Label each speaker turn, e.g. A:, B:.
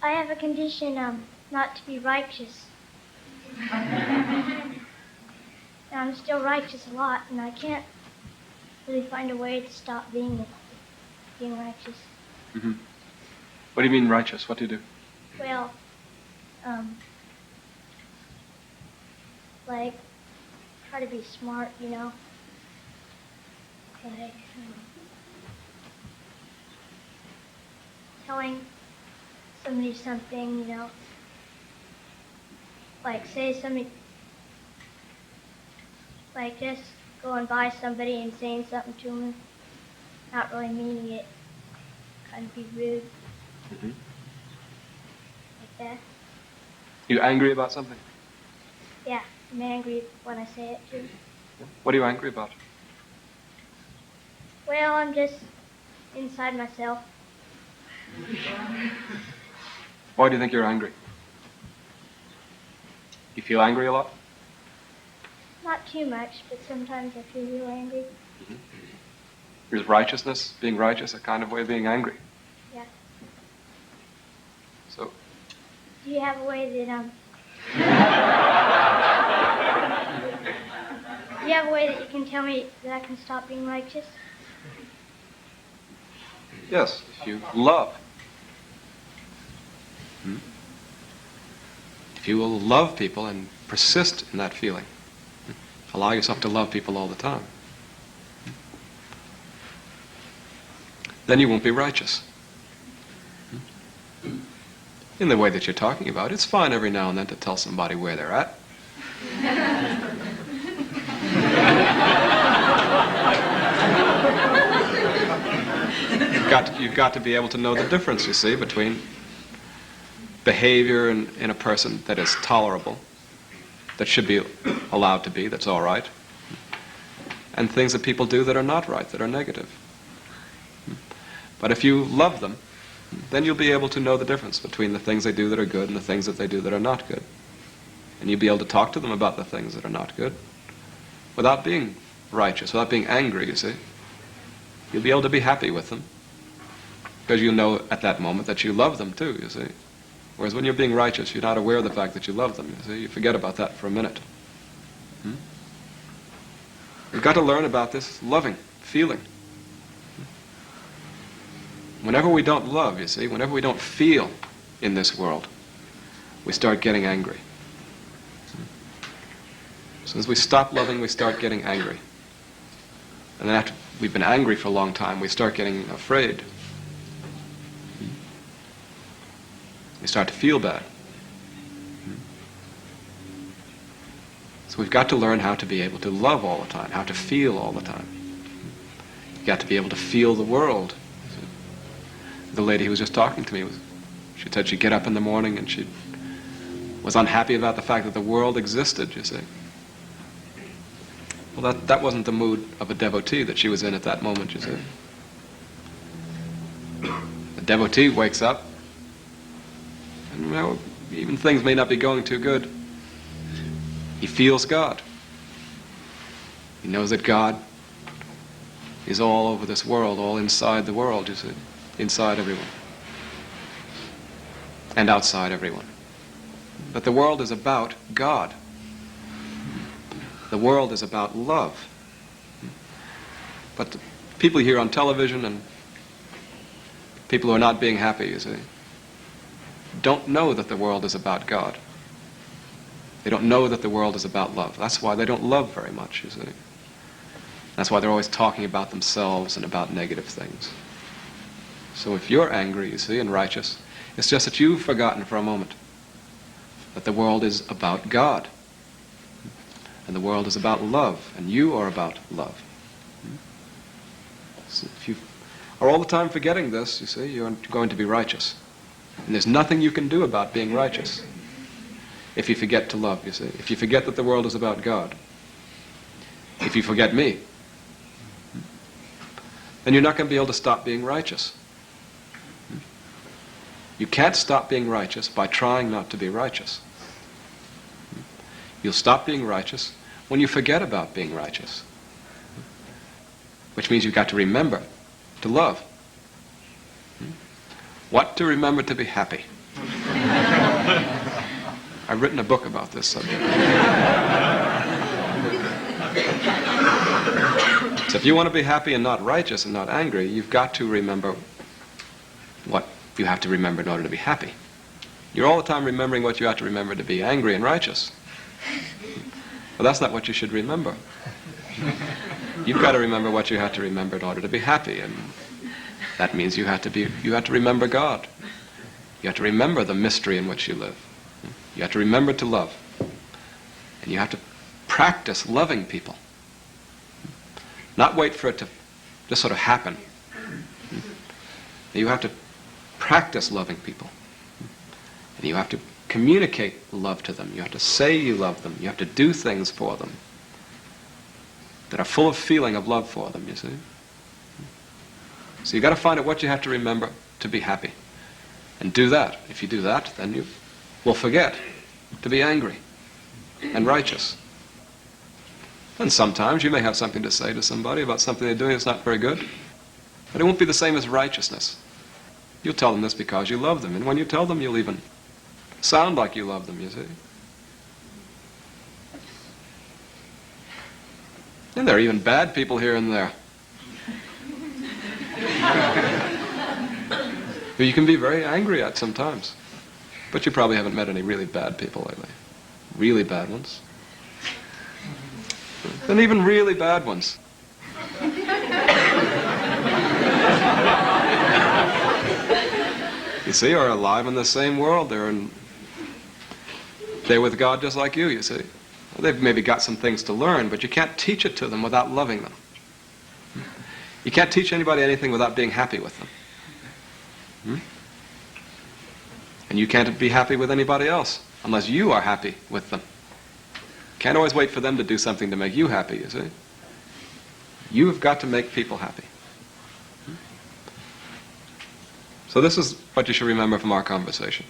A: I have a condition not to be righteous. And I'm still righteous a lot, and I can't really find a way to stop being righteous.
B: Mm-hmm. What do you mean righteous? What do you do?
A: Well, like, try to be smart, you know? Like, telling somebody something, you know? Like, say something, like just going by somebody and saying something to them, not really meaning it, kind of be rude.
B: Mm-hmm.
A: Like that.
B: You angry about something?
A: Yeah, I'm angry when I say it too.
B: What are you angry about?
A: Well, I'm just inside myself.
B: Why do you think you're angry? You feel angry a lot?
A: Not too much, but sometimes I feel real angry.
B: Mm-hmm. Is righteousness, being righteous, a kind of way of being angry?
A: Yeah.
B: So?
A: Do you have a way that do you have a way that you can tell me that I can stop being righteous?
B: Yes, if you love. If you will love people and persist in that feeling, allow yourself to love people all the time, then you won't be righteous. In the way that you're talking about, it's fine every now and then to tell somebody where they're at. You've got to be able to know the difference, you see, between behavior in a person that is tolerable, that should be allowed to be, that's all right, and things that people do that are not right, that are negative. But if you love them, then you'll be able to know the difference between the things they do that are good and the things that they do that are not good. And you'll be able to talk to them about the things that are not good without being righteous, without being angry, you see. You'll be able to be happy with them because you know at that moment that you love them too, you see. Whereas when you're being righteous, you're not aware of the fact that you love them, you see. You forget about that for a minute. You've got to learn about this loving, feeling. Whenever we don't love, you see, whenever we don't feel in this world, we start getting angry. As soon as we stop loving, we start getting angry. And then after we've been angry for a long time, we start getting afraid. We start to feel bad. So we've got to learn how to be able to love all the time, how to feel all the time. You've got to be able to feel the world. The lady who was just talking to me, she said she'd get up in the morning and she was unhappy about the fact that the world existed, you see. Well, that wasn't the mood of a devotee that she was in at that moment, you see. The devotee wakes up, and you know, even things may not be going too good. He feels God. He knows that God is all over this world, all inside the world, you see. Inside everyone. And outside everyone. But the world is about God. The world is about love. But the people here on television and people who are not being happy, you see, don't know that the world is about God. They don't know that the world is about love. That's why they don't love very much, you see. That's why they're always talking about themselves and about negative things. So if you're angry, you see, and righteous, it's just that you've forgotten for a moment that the world is about God. And the world is about love, and you are about love. So if you are all the time forgetting this, you see, you're going to be righteous. And there's nothing you can do about being righteous if you forget to love, you see. If you forget that the world is about God. If you forget me, then you're not going to be able to stop being righteous. You can't stop being righteous by trying not to be righteous. You'll stop being righteous when you forget about being righteous. Which means you've got to remember to love. What to remember to be happy. I've written a book about this subject. So if you want to be happy and not righteous and not angry, you've got to remember what you have to remember in order to be happy. You're all the time remembering what you have to remember to be angry and righteous. But that's not what you should remember. You've got to remember what you have to remember in order to be happy, and that means you have to remember God. You have to remember the mystery in which you live. You have to remember to love. And you have to practice loving people. Not wait for it to just sort of happen. You have to practice loving people. And you have to communicate love to them. You have to say you love them. You have to do things for them that are full of feeling of love for them, you see. So you've got to find out what you have to remember to be happy. And do that. If you do that, then you will forget to be angry and righteous. And sometimes you may have something to say to somebody about something they're doing that's not very good. But it won't be the same as righteousness. You'll tell them this because you love them. And when you tell them, you'll even sound like you love them, you see. And there are even bad people here and there who you can be very angry at sometimes. But you probably haven't met any really bad people lately. Really bad ones. And even really bad ones. You see, are alive in the same world. They're with God just like you see. They've maybe got some things to learn, but you can't teach it to them without loving them. You can't teach anybody anything without being happy with them. And you can't be happy with anybody else unless you are happy with them. Can't always wait for them to do something to make you happy, you see. You've got to make people happy. So this is what you should remember from our conversation.